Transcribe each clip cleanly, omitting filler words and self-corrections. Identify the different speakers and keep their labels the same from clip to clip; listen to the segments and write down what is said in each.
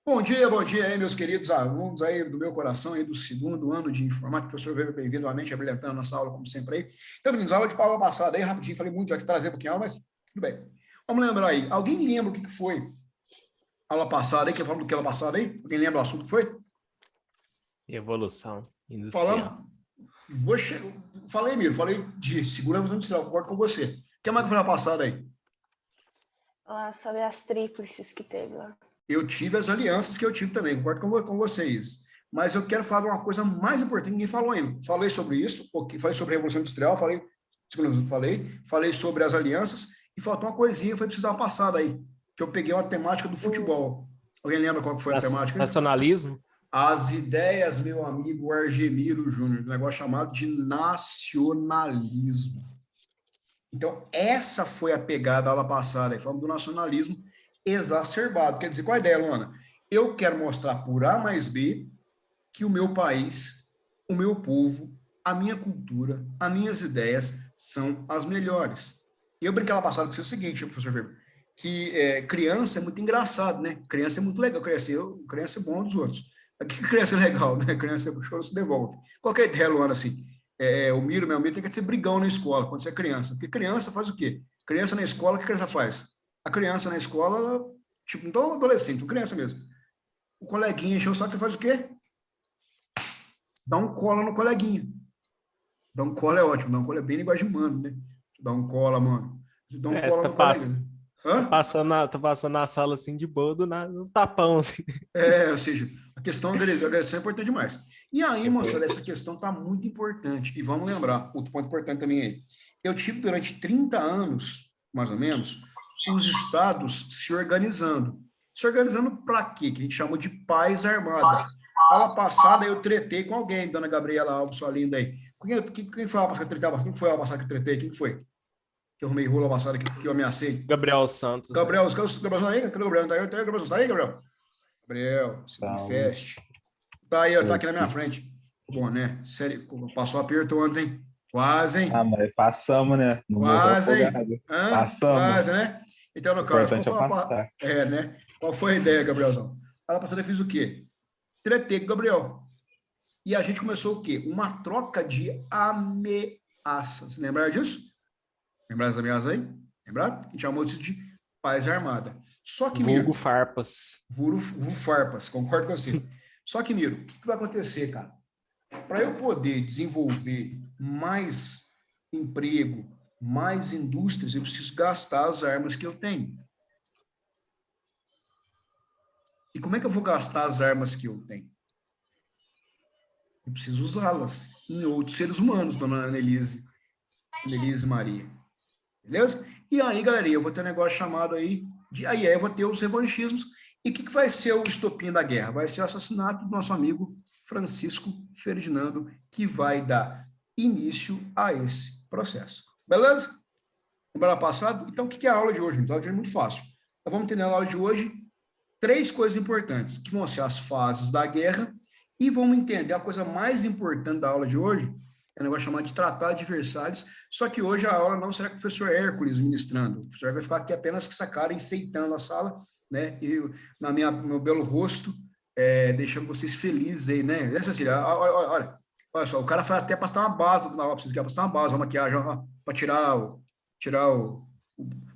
Speaker 1: Bom dia aí, meus queridos alunos aí do meu coração, aí do segundo ano de informática. Professor Weber, bem-vindo novamente, brilhantando a nossa aula, como sempre aí. Então, meninos, aula de aula passada aí, rapidinho, falei muito, já que trazer um pouquinho aula, mas tudo bem. Vamos lembrar aí, alguém lembra o que foi a aula passada aí, que falamos do que aula passada aí? Alguém lembra o assunto que foi?
Speaker 2: Evolução industrial.
Speaker 1: Falamos, falei, Miro, falei de segurança industrial, concordo com você. O que mais que foi na passada aí?
Speaker 3: Lá sobre as tríplices que teve lá.
Speaker 1: Eu tive as alianças que eu tive também, concordo com vocês. Mas eu quero falar uma coisa mais importante, ninguém falou ainda. Falei sobre isso, falei sobre a Revolução Industrial, falei sobre as alianças, e faltou uma coisinha, foi precisar uma passada aí, que eu peguei uma temática do futebol. Alguém lembra qual que foi a temática?
Speaker 2: Nacionalismo?
Speaker 1: As ideias, meu amigo Argemiro Júnior, um negócio chamado de nacionalismo. Então, essa foi a pegada da aula passada, aí, falando do nacionalismo exacerbado. Quer dizer, qual a ideia, Luana? Eu quero mostrar por A mais B que o meu país, o meu povo, a minha cultura, as minhas ideias são as melhores. E eu brinquei lá passada com você o seguinte, professor Weber, que criança é muito engraçado, né? Criança é muito legal, criança é bom dos outros. Aqui criança é legal, né? Criança chora, se devolve. Qual que é a ideia, Luana, assim? O meu amigo tem que ser brigão na escola, quando você é criança. Porque criança faz o quê? Criança na escola, o que a criança faz? A criança na escola, ela, tipo, então adolescente, criança mesmo. O coleguinha encheu o saco, você faz o quê? Dá um cola no coleguinha. Dá um cola é ótimo, dá um cola é bem linguagem humana, né? Dá um cola, mano. Dá um cola no coleguinha.
Speaker 2: Tá passando na sala assim de boa, no tapão, assim.
Speaker 1: Ou seja, a questão da agressão é importante demais. E aí, moçada, essa questão tá muito importante. E vamos lembrar, outro ponto importante também aí. Eu tive durante 30 anos, mais ou menos, os estados se organizando. Se organizando para quê? Que a gente chama de paz armada. Aula passada eu tretei com alguém, dona Gabriela Alves, sua linda aí. Quem foi a passada que eu tretei? Quem foi a passada que eu tretei? Quem foi? Que eu arrumei rolo passada que eu ameacei?
Speaker 2: Gabriel Santos.
Speaker 1: Gabriel, né? Gabriel tá aí? Cadê o Gabriel? Gabriel, tá aí, Gabriel? Gabriel, se manifeste. Tá aí, tá aqui na minha frente. Bom, né? Sério, passou aperto ontem. Quase, hein?
Speaker 4: Ah, mas passamos, né?
Speaker 1: Não quase, hein?
Speaker 4: Passamos.
Speaker 1: Quase, né? Então, no caso,
Speaker 4: né?
Speaker 1: Qual foi a ideia, Gabrielzão? Ela passada fez o quê? Tretei com o Gabriel. E a gente começou o quê? Uma troca de ameaças. Lembraram disso? Lembraram das ameaças aí? Lembraram? A gente chamou isso de paz armada. Só que,
Speaker 2: Vulgo farpas.
Speaker 1: Vulgo farpas, concordo com você. Só que, Miro, o que vai acontecer, cara? Para eu poder desenvolver mais emprego, mais indústrias, eu preciso gastar as armas que eu tenho. E como é que eu vou gastar as armas que eu tenho? Eu preciso usá-las em outros seres humanos, dona Annelise Maria. Beleza? E aí, galerinha, eu vou ter um negócio chamado aí aí eu vou ter os revanchismos. E o que vai ser o estopim da guerra? Vai ser o assassinato do nosso amigo Francisco Ferdinando, que vai dar início a esse processo. Beleza? Lembra passado? Então, o que é a aula de hoje? A aula de hoje é muito fácil. Nós vamos entender na aula de hoje 3 coisas importantes, que vão ser as fases da guerra, e vamos entender a coisa mais importante da aula de hoje, é um negócio chamado de tratado de Versalhes, só que hoje a aula não será com o professor Hércules ministrando, o professor vai ficar aqui apenas com essa cara, enfeitando a sala, né, e meu belo rosto, deixando vocês felizes aí, né, Cecília, olha só, o cara foi até passar uma base na aula, precisa passar uma base, uma maquiagem, para tirar o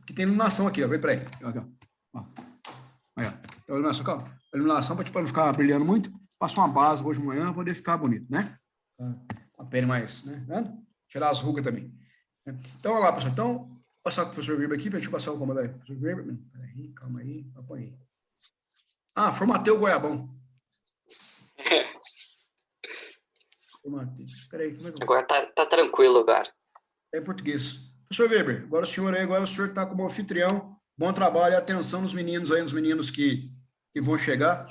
Speaker 1: que tem iluminação aqui, ó, vem para aí, ó. Aí, ó. Então, iluminação, calma. A iluminação para não ficar brilhando muito, passa uma base hoje de manhã para poder ficar bonito, né? A pele mais, né? Tirar as rugas também. Então, olha lá, pessoal. Então, vou passar com o professor Weber aqui, para a gente passar o comando aí. Professor Weber, peraí, calma aí, apanhei. Formatei o goiabão. Formatei. Peraí, como é que eu...
Speaker 5: Agora tá tranquilo, agora.
Speaker 1: É em português. Professor Weber, agora o senhor está como anfitrião. Bom trabalho e atenção nos meninos aí, nos meninos que vão chegar.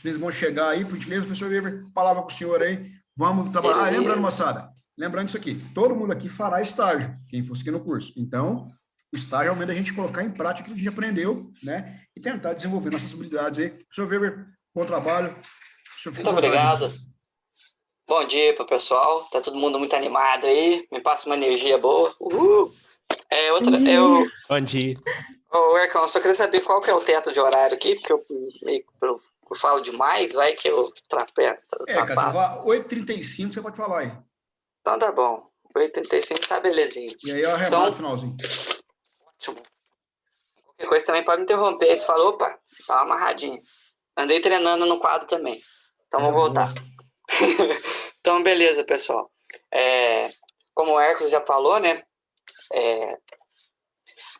Speaker 1: Eles vão chegar aí, por gentileza, professor Weber, palavra com o senhor aí. Vamos trabalhar. Lembrando, moçada, lembrando isso aqui, todo mundo aqui fará estágio, quem for seguir no curso. Então, o estágio é o momento da gente colocar em prática o que a gente aprendeu, né? E tentar desenvolver nossas habilidades aí. Professor Weber, bom trabalho.
Speaker 5: Muito obrigado. Bom dia para o pessoal. Tá todo mundo muito animado aí. Me passa uma energia boa. Uhul!
Speaker 2: Bom dia.
Speaker 5: Ô, Ercão, eu só queria saber qual que é o teto de horário aqui, porque eu falo demais, vai que eu
Speaker 1: Cara, se eu
Speaker 5: ultrapasso.
Speaker 1: falar 8h35, você pode falar aí.
Speaker 5: Então tá bom. 8h35 tá belezinho.
Speaker 1: E aí eu arremato
Speaker 5: Então,
Speaker 1: no finalzinho.
Speaker 5: ótimo. Qualquer coisa também pode me interromper. Você falou, opa, tá uma amarradinha. Andei treinando no quadro também. Então vou voltar. Então, beleza, pessoal. Como o Hércules já falou, né?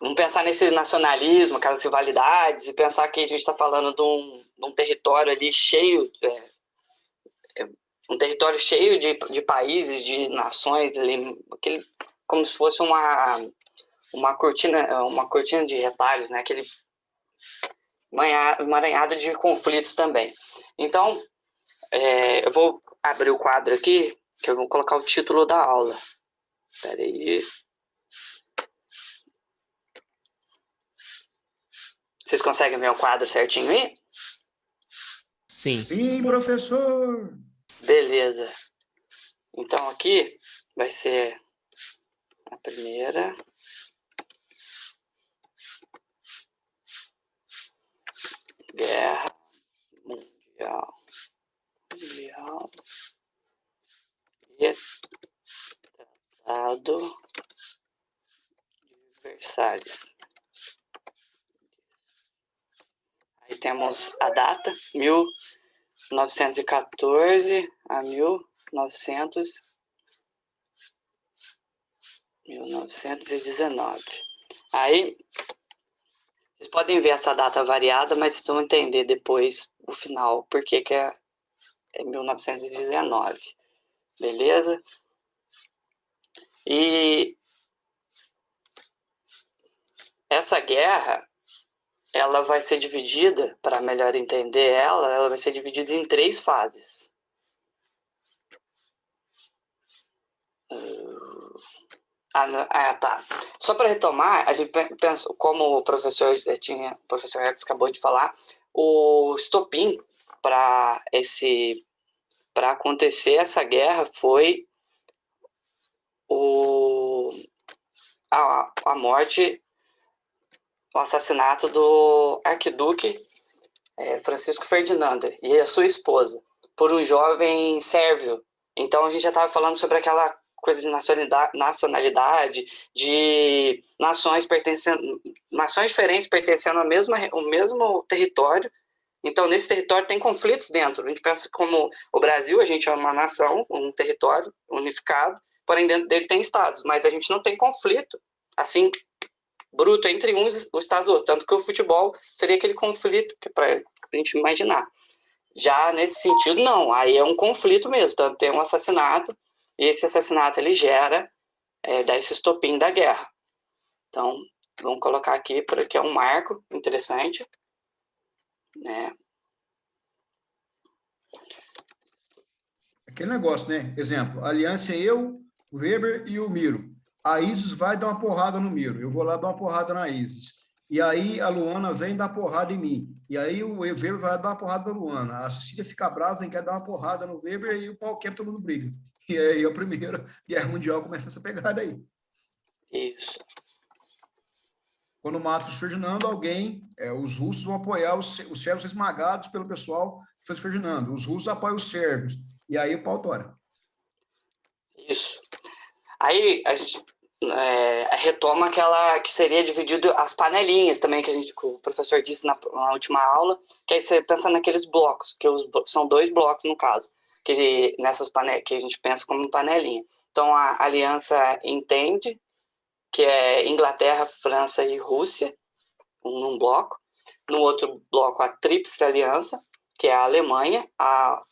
Speaker 5: Vamos pensar nesse nacionalismo, aquelas rivalidades, e pensar que a gente está falando de um território ali cheio, um território cheio de países, de nações, ali, como se fosse uma cortina de retalhos, né? Aquele emaranhado de conflitos também. Então, eu vou abrir o quadro aqui, que eu vou colocar o título da aula. Espera aí. Vocês conseguem ver o quadro certinho aí?
Speaker 2: Sim.
Speaker 1: Sim, professor!
Speaker 5: Beleza. Então aqui vai ser a primeira. Guerra Mundial e Tratado de Versalhes. Aí temos a data, 1914 a 1919. Aí, vocês podem ver essa data variada, mas vocês vão entender depois, o final, por que é 1919. Beleza? E essa guerra, ela vai ser dividida, para melhor entender ela vai ser dividida em 3 fases. Tá. Só para retomar, a gente pensa, como o professor Hertz acabou de falar, o estopim para acontecer essa guerra foi a morte, o assassinato do arquiduque Francisco Ferdinando e a sua esposa por um jovem sérvio. Então a gente já estava falando sobre aquela coisa de nacionalidade, de nações diferentes pertencendo ao mesmo território. Então, nesse território tem conflitos dentro. A gente pensa como o Brasil, a gente é uma nação, um território unificado, porém dentro dele tem estados, mas a gente não tem conflito, assim, bruto entre o estado e o outro. Tanto que o futebol seria aquele conflito, que para a gente imaginar. Já nesse sentido, não. Aí é um conflito mesmo. Tanto tem um assassinato, e esse assassinato ele gera dá esse estopim da guerra. Então, vamos colocar aqui, porque é um marco interessante, né?
Speaker 1: Aquele negócio, né? Exemplo, a aliança é eu, o Weber e o Miro. A Isis vai dar uma porrada no Miro. Eu vou lá dar uma porrada na Isis. E aí a Luana vem dar porrada em mim. E aí o Weber vai dar uma porrada na Luana. A Cecília fica brava e quer dar uma porrada no Weber e o pau quebra, todo mundo briga. E aí a Primeira Guerra Mundial começa essa pegada aí.
Speaker 5: Isso.
Speaker 1: Quando mata o Ferdinando, os russos vão apoiar os sérvios esmagados pelo pessoal que fez o Ferdinando. Os russos apoiam os sérvios. E aí o pau tora.
Speaker 5: Isso. Aí a gente retoma aquela que seria dividido as panelinhas também, que o professor disse na última aula, que aí você pensa naqueles blocos, que são 2 blocos no caso, que a gente pensa como panelinha. Então a aliança entende que é Inglaterra, França e Rússia, num bloco. No outro bloco, a Tríplice Aliança, que é a Alemanha, a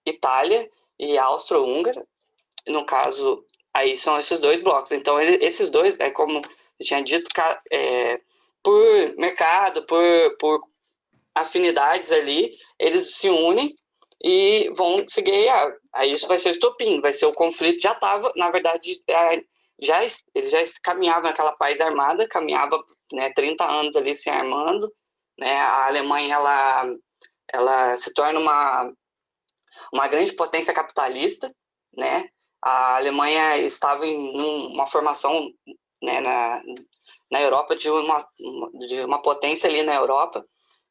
Speaker 5: Itália e a Áustria-Húngara. No caso, aí são esses 2 blocos. Então, esses 2, como eu tinha dito, por mercado, por afinidades ali, eles se unem e vão se guerrear. Aí isso vai ser o estopim, vai ser o conflito. Já estava, na verdade, eles já caminhavam naquela paz armada, caminhava 30 anos ali se armando. Né? A Alemanha ela se torna uma grande potência capitalista, né? A Alemanha estava em uma formação, né, na Europa, de uma potência ali na Europa,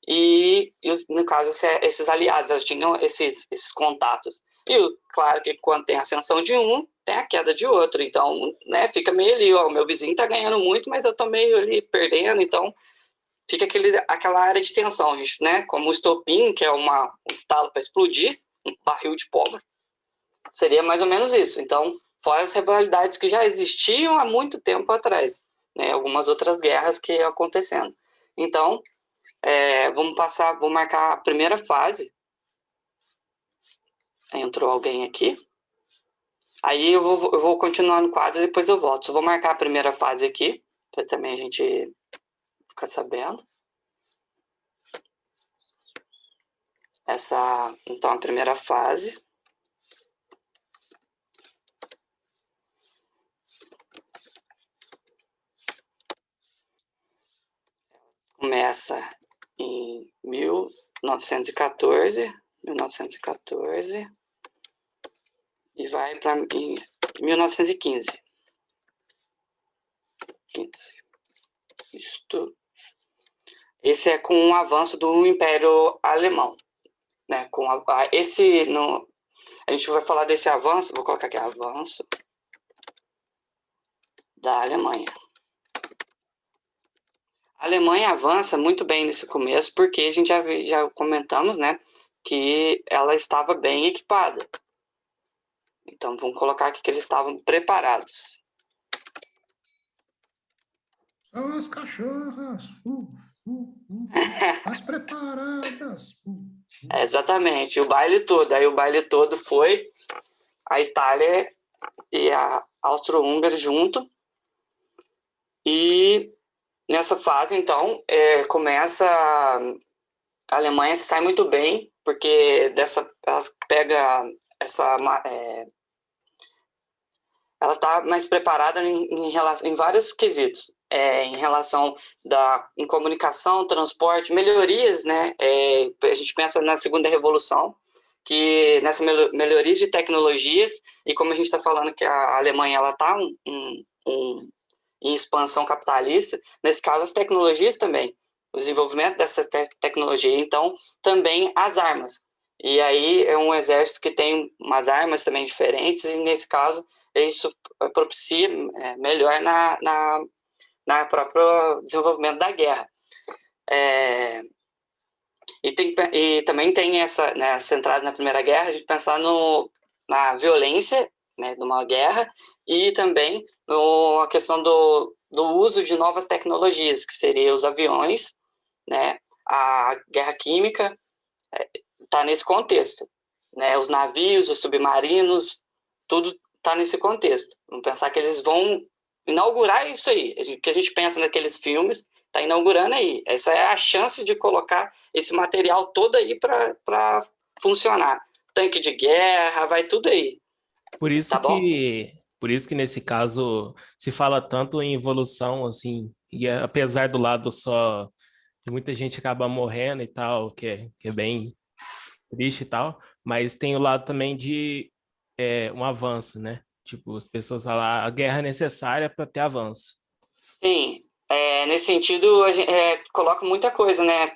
Speaker 5: e no caso, esses aliados, eles tinham esses contatos. E, claro, que quando tem a ascensão de um, tem a queda de outro. Então, né, fica meio ali, ó, o meu vizinho está ganhando muito, mas eu estou meio ali perdendo. Então, fica aquela área de tensão, né? Como o estopim, que é um estalo para explodir, um barril de pólvora. Seria mais ou menos isso. Então, fora as rivalidades que já existiam há muito tempo atrás, né? Algumas outras guerras que iam acontecendo. Então, vou marcar a primeira fase. Entrou alguém aqui. Aí eu vou continuar no quadro e depois eu volto. Só vou marcar a primeira fase aqui, para também a gente ficar sabendo. Então, a primeira fase. Começa em 1914 e vai para 1915. Esse é com o avanço do Império Alemão, né? A gente vai falar desse avanço, vou colocar aqui avanço da Alemanha. A Alemanha avança muito bem nesse começo, porque a gente já comentamos, né, que ela estava bem equipada. Então, vamos colocar aqui que eles estavam preparados.
Speaker 1: São as cachorras. As preparadas.
Speaker 5: Exatamente, o baile todo. Aí o baile todo foi a Itália e a Áustria-Hungria junto. E nessa fase, então, começa a Alemanha se sai muito bem, porque ela pega ela está mais preparada em vários quesitos, em relação em comunicação, transporte, melhorias, né? A gente pensa na segunda revolução, que nessas melhorias de tecnologias, e como a gente está falando que a Alemanha ela está em expansão capitalista, nesse caso as tecnologias também, o desenvolvimento dessa tecnologia, então também as armas. E aí é um exército que tem umas armas também diferentes, e nesse caso isso propicia melhor na próprio desenvolvimento da guerra. E também tem essa entrada na Primeira Guerra, a gente pensar na violência, né, de uma guerra, e também a questão do uso de novas tecnologias, que seriam os aviões, né, a guerra química, está nesse contexto, né, os navios, os submarinos, tudo está nesse contexto. Vamos pensar que eles vão inaugurar isso aí, que a gente pensa naqueles filmes, está inaugurando aí. Essa é a chance de colocar esse material todo aí para funcionar. Tanque de guerra, vai tudo aí.
Speaker 2: Por isso
Speaker 5: Tá bom?
Speaker 2: por isso que nesse caso se fala tanto em evolução, assim, e apesar do lado só de muita gente acaba morrendo e tal, que é bem triste e tal, mas tem o lado também de um avanço, né? Tipo, as pessoas falam, a guerra é necessária para ter avanço.
Speaker 5: Sim, nesse sentido, a gente coloca muita coisa, né?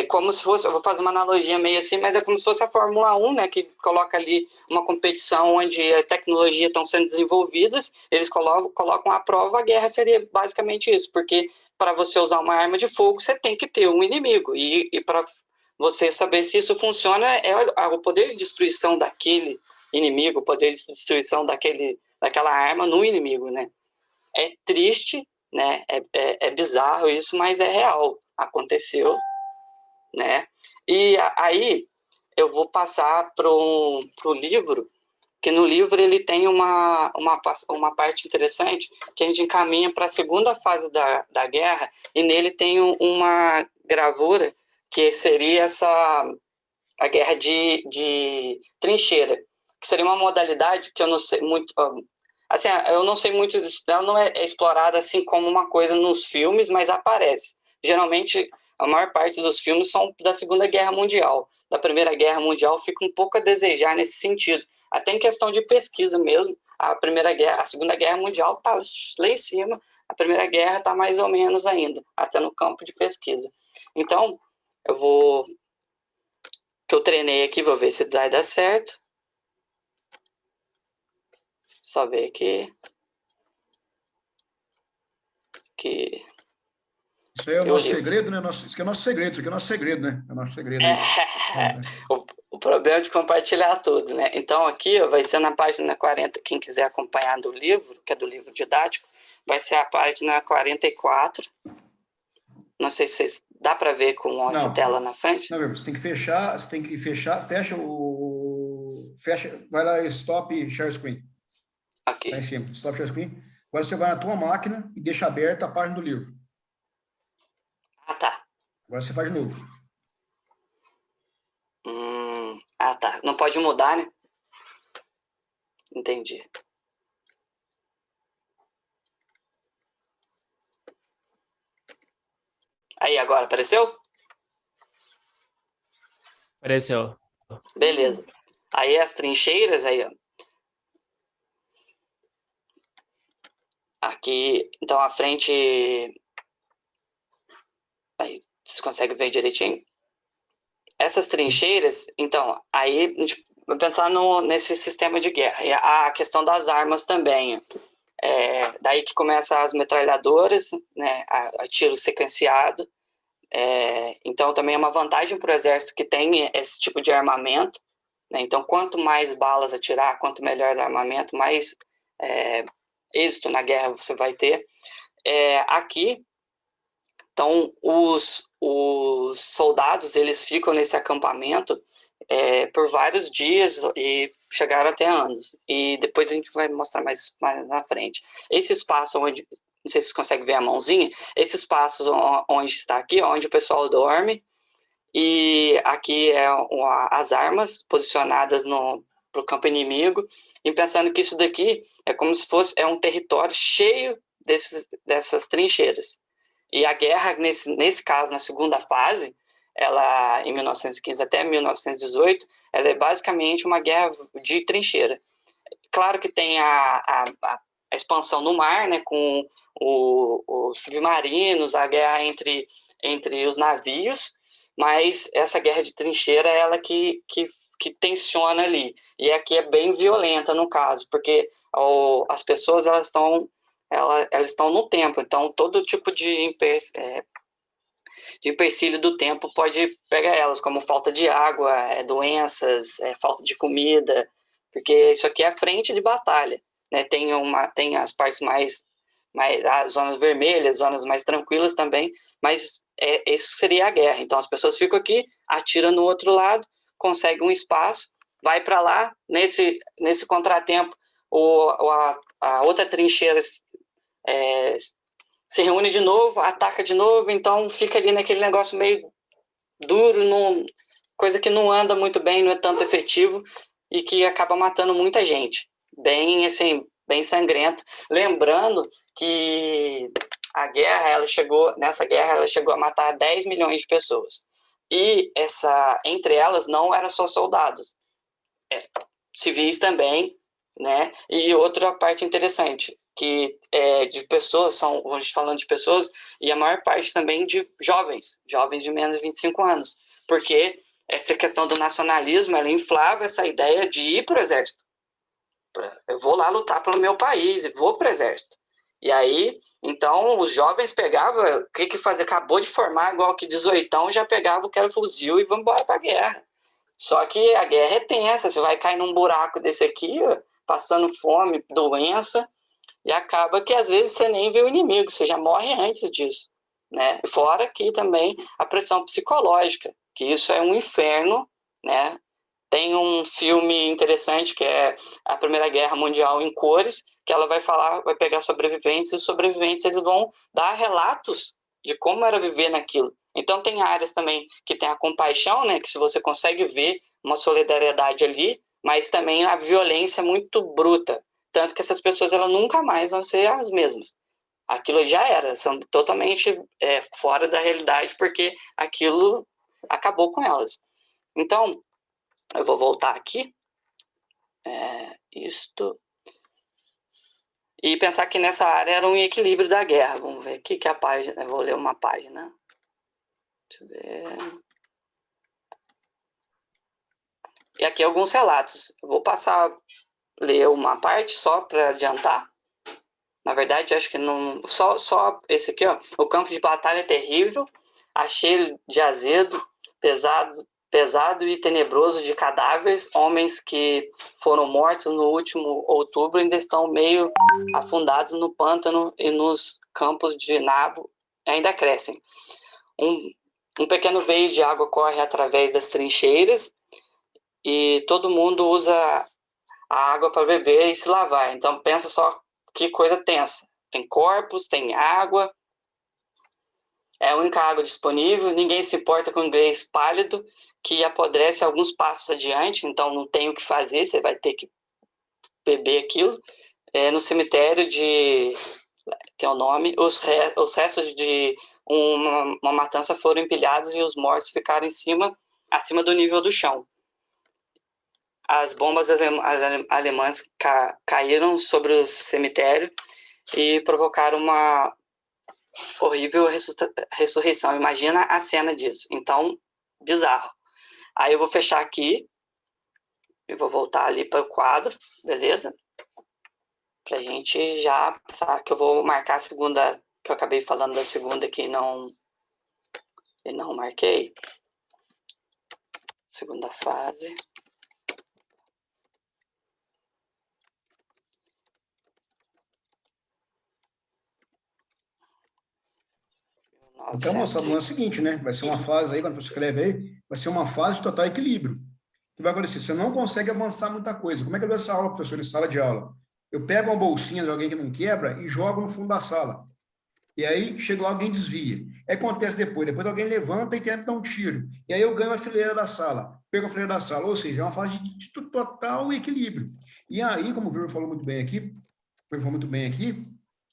Speaker 5: Como se fosse, eu vou fazer uma analogia meio assim, mas é como se fosse a Fórmula 1, né? Que coloca ali uma competição onde a tecnologia estão sendo desenvolvidas, eles colocam à prova, a guerra seria basicamente isso, porque para você usar uma arma de fogo, você tem que ter um inimigo, e para você saber se isso funciona, o poder de destruição daquele inimigo, o poder de destruição daquela arma no inimigo, né? É triste, né? É bizarro isso, mas é real, aconteceu, né? E aí eu vou passar pro livro, que no livro ele tem uma parte interessante que a gente encaminha para a segunda fase da guerra, e nele tem uma gravura que seria a guerra de trincheira, que seria uma modalidade que eu não sei muito. Assim, eu não sei muito disso, ela não é explorada assim como uma coisa nos filmes, mas aparece. Geralmente, a maior parte dos filmes são da Segunda Guerra Mundial. Da Primeira Guerra Mundial fica um pouco a desejar nesse sentido. Até em questão de pesquisa mesmo, a Segunda Guerra Mundial está lá em cima, A Primeira Guerra está mais ou menos ainda, até no campo de pesquisa. Então, que eu treinei aqui, vou ver se vai dar certo. Só ver aqui.
Speaker 1: Isso aí é o nosso segredo, né? Isso aqui é o nosso segredo, isso aqui é o nosso segredo, né? É o nosso segredo aí.
Speaker 5: O problema é de compartilhar tudo, né? Então, aqui ó, vai ser na página 40, quem quiser acompanhar do livro, que é do livro didático, vai ser a página 44. Não sei se vocês, dá para ver com essa tela na frente.
Speaker 1: Não, você tem que fechar, fecha, vai lá, stop share screen.
Speaker 5: Aqui.
Speaker 1: Tá em cima, stop share screen. Agora você vai na tua máquina e deixa aberta a página do livro.
Speaker 5: Ah, tá.
Speaker 1: Agora você faz de novo.
Speaker 5: Ah, tá. Não pode mudar, né? Entendi. Aí, agora, apareceu?
Speaker 2: Apareceu.
Speaker 5: Beleza. Aí as trincheiras, aí, ó. Aqui, então, a frente... Aí, vocês conseguem ver direitinho? Essas trincheiras, então, aí a gente vai pensar nesse sistema de guerra. E a questão das armas também. Daí que começam as metralhadoras, né, a tiro sequenciado. Então, também é uma vantagem para o exército que tem esse tipo de armamento. Né? Então, quanto mais balas atirar, quanto melhor o armamento, mais êxito na guerra você vai ter. Aqui, então, os soldados, eles ficam nesse acampamento por vários dias e chegaram até anos. E depois a gente vai mostrar mais na frente. Esse espaço onde, não sei se vocês conseguem ver a mãozinha, esse espaço onde está aqui, onde o pessoal dorme, e aqui as armas posicionadas para o campo inimigo, e pensando que isso daqui é como se fosse um território cheio dessas trincheiras. E a guerra, nesse caso, na segunda fase, ela, em 1915 até 1918, ela é basicamente uma guerra de trincheira. Claro que tem a expansão no mar, né, com os submarinos, a guerra entre os navios, mas essa guerra de trincheira é ela que tensiona ali. E aqui é bem violenta, no caso, porque as pessoas elas estão no tempo, então todo tipo de empecilho do tempo pode pegar elas, como falta de água, doenças, falta de comida, porque isso aqui é a frente de batalha, né? Tem as partes mais as zonas vermelhas, zonas mais tranquilas também, mas isso seria a guerra. Então as pessoas ficam aqui, atiram no outro lado, conseguem um espaço, vai para lá, nesse contratempo, a outra trincheira se reúne de novo, ataca de novo, então fica ali naquele negócio meio duro, coisa que não anda muito bem, não é tanto efetivo e que acaba matando muita gente. Bem, assim, bem sangrento. Lembrando que nessa guerra ela chegou a matar 10 milhões de pessoas. E entre elas não eram só soldados, civis também, né? E outra parte interessante, que de pessoas, vamos falando de pessoas, e a maior parte também de jovens de menos de 25 anos, porque essa questão do nacionalismo, ela inflava essa ideia de ir para o exército. Eu vou lá lutar pelo meu país, vou para o exército. E aí, então, os jovens pegavam, o que fazer? Acabou de formar, igual que 18, já pegava o fuzil e vamos embora para a guerra. Só que a guerra é tensa, você vai cair num buraco desse aqui, passando fome, doença, e acaba que às vezes você nem vê o inimigo, você já morre antes disso, né? Fora que também a pressão psicológica, que isso é um inferno, né? Tem um filme interessante que é a Primeira Guerra Mundial em cores, que ela vai pegar sobreviventes, e os sobreviventes eles vão dar relatos de como era viver naquilo. Então tem áreas também que tem a compaixão, né, que se você consegue ver uma solidariedade ali, mas também a violência muito bruta, tanto que essas pessoas elas nunca mais vão ser as mesmas. Aquilo já era, são totalmente fora da realidade, porque aquilo acabou com elas. Então, eu vou voltar aqui. e pensar que nessa área era um equilíbrio da guerra. Vamos ver aqui que a página, eu vou ler uma página. Deixa eu ver. E aqui alguns relatos. Eu vou ler uma parte só para adiantar. Na verdade, acho que não. Só esse aqui, ó. O campo de batalha é terrível, a cheiro de azedo, pesado e tenebroso de cadáveres. Homens que foram mortos no último outubro ainda estão meio afundados no pântano e nos campos de nabo ainda crescem. Um pequeno veio de água corre através das trincheiras e todo mundo usa a água para beber e se lavar. Então pensa só que coisa tensa. Tem corpos, tem água, é a única água disponível, ninguém se importa com o inglês pálido, que apodrece alguns passos adiante, então não tem o que fazer, você vai ter que beber aquilo. No cemitério tem o nome, os restos de uma matança foram empilhados e os mortos ficaram acima do nível do chão. As bombas alemãs caíram sobre o cemitério e provocaram uma horrível ressurreição. Imagina a cena disso. Então, bizarro. Aí eu vou fechar aqui e vou voltar ali para o quadro, beleza? Pra gente já pensar que eu vou marcar a segunda, que eu acabei falando da segunda que não marquei. Segunda fase.
Speaker 1: Então, moçada, é o seguinte, né? Vai ser uma fase aí, quando você escreve aí, vai ser uma fase de total equilíbrio. O que vai acontecer? Você não consegue avançar muita coisa. Como é que eu dou essa aula, professor, em sala de aula? Eu pego uma bolsinha de alguém que não quebra e jogo no fundo da sala. E aí, chega lá, alguém desvia. Acontece depois alguém levanta e tenta dar um tiro. E aí eu ganho a fileira da sala. Pego a fileira da sala. Ou seja, é uma fase de total equilíbrio. E aí, como o Vitor falou muito bem aqui,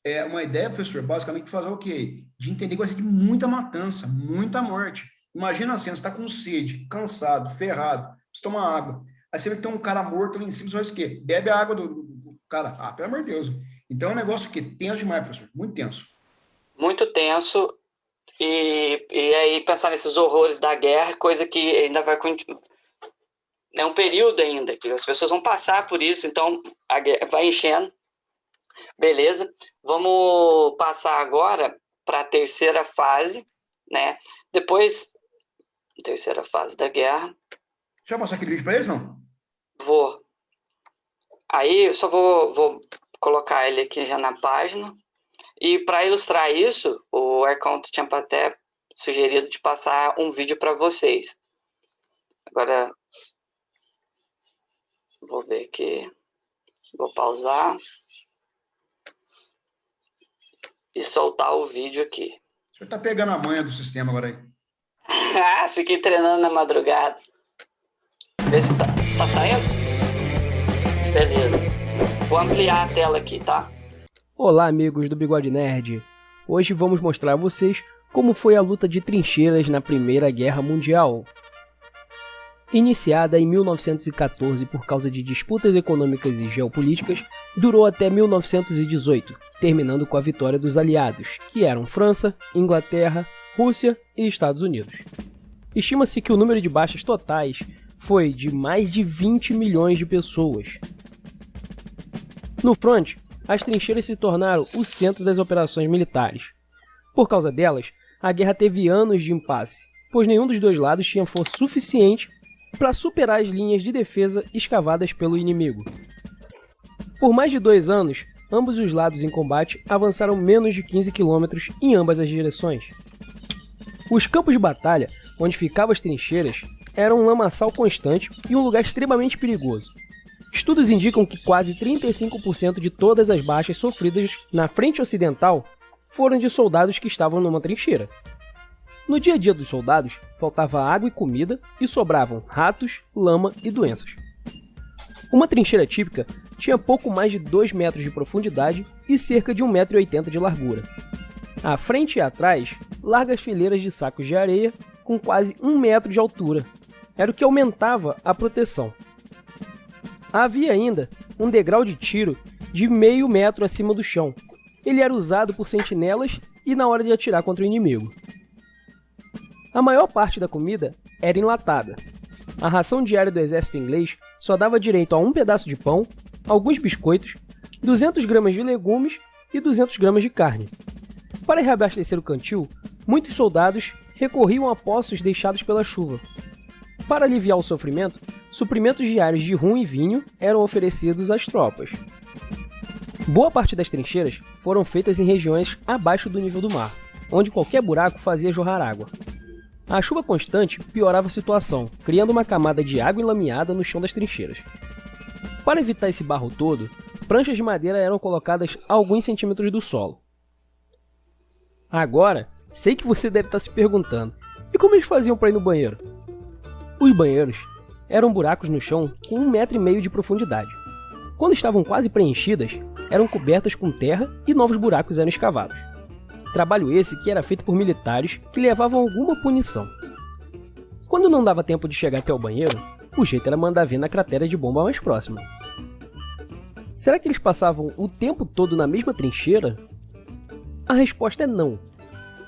Speaker 1: é uma ideia, professor, basicamente de fazer o quê? De entender que vai ser de muita matança, muita morte. Imagina assim, você está com sede, cansado, ferrado, você toma água. Aí você vê que tem um cara morto ali em cima, você faz o quê? Bebe a água do cara. Ah, pelo amor de Deus. Então é um negócio que tenso demais, professor, muito tenso.
Speaker 5: Muito tenso. E aí pensar nesses horrores da guerra, coisa que ainda vai continuar. É um período ainda, que as pessoas vão passar por isso, então a guerra vai enchendo. Beleza? Vamos passar agora para a terceira fase, né? Depois, terceira fase da guerra.
Speaker 1: Deixa eu passar aquele vídeo para eles, não?
Speaker 5: Vou. Aí eu só vou colocar ele aqui já na página. E para ilustrar isso, o Arcon tinha até sugerido de passar um vídeo para vocês. Agora, vou ver aqui. Vou pausar. E soltar o vídeo aqui.
Speaker 1: O senhor tá pegando a manha do sistema agora aí.
Speaker 5: Fiquei treinando na madrugada. Vê se tá saindo? Beleza. Vou ampliar a tela aqui, tá?
Speaker 6: Olá, amigos do Bigode Nerd. Hoje vamos mostrar a vocês como foi a luta de trincheiras na Primeira Guerra Mundial. Iniciada em 1914 por causa de disputas econômicas e geopolíticas, durou até 1918, terminando com a vitória dos aliados, que eram França, Inglaterra, Rússia e Estados Unidos. Estima-se que o número de baixas totais foi de mais de 20 milhões de pessoas. No front, as trincheiras se tornaram o centro das operações militares. Por causa delas, a guerra teve anos de impasse, pois nenhum dos dois lados tinha força suficiente para superar as linhas de defesa escavadas pelo inimigo. Por mais de 2 anos, ambos os lados em combate avançaram menos de 15 km em ambas as direções. Os campos de batalha, onde ficavam as trincheiras, eram um lamaçal constante e um lugar extremamente perigoso. Estudos indicam que quase 35% de todas as baixas sofridas na frente ocidental foram de soldados que estavam numa trincheira. No dia a dia dos soldados, faltava água e comida e sobravam ratos, lama e doenças. Uma trincheira típica tinha pouco mais de 2 metros de profundidade e cerca de 1,80 m de largura. À frente e atrás, largas fileiras de sacos de areia com quase 1 metro de altura. Era o que aumentava a proteção. Havia ainda um degrau de tiro de meio metro acima do chão. Ele era usado por sentinelas e na hora de atirar contra o inimigo. A maior parte da comida era enlatada. A ração diária do exército inglês só dava direito a um pedaço de pão, alguns biscoitos, 200 gramas de legumes e 200 gramas de carne. Para reabastecer o cantil, muitos soldados recorriam a poços deixados pela chuva. Para aliviar o sofrimento, suprimentos diários de rum e vinho eram oferecidos às tropas. Boa parte das trincheiras foram feitas em regiões abaixo do nível do mar, onde qualquer buraco fazia jorrar água. A chuva constante piorava a situação, criando uma camada de água enlameada no chão das trincheiras. Para evitar esse barro todo, pranchas de madeira eram colocadas a alguns centímetros do solo. Agora, sei que você deve estar se perguntando, e como eles faziam para ir no banheiro? Os banheiros eram buracos no chão com 1,5 metro de profundidade. Quando estavam quase preenchidas, eram cobertas com terra e novos buracos eram escavados. Trabalho esse que era feito por militares que levavam alguma punição. Quando não dava tempo de chegar até o banheiro, o jeito era mandar ver na cratera de bomba mais próxima. Será que eles passavam o tempo todo na mesma trincheira? A resposta é não.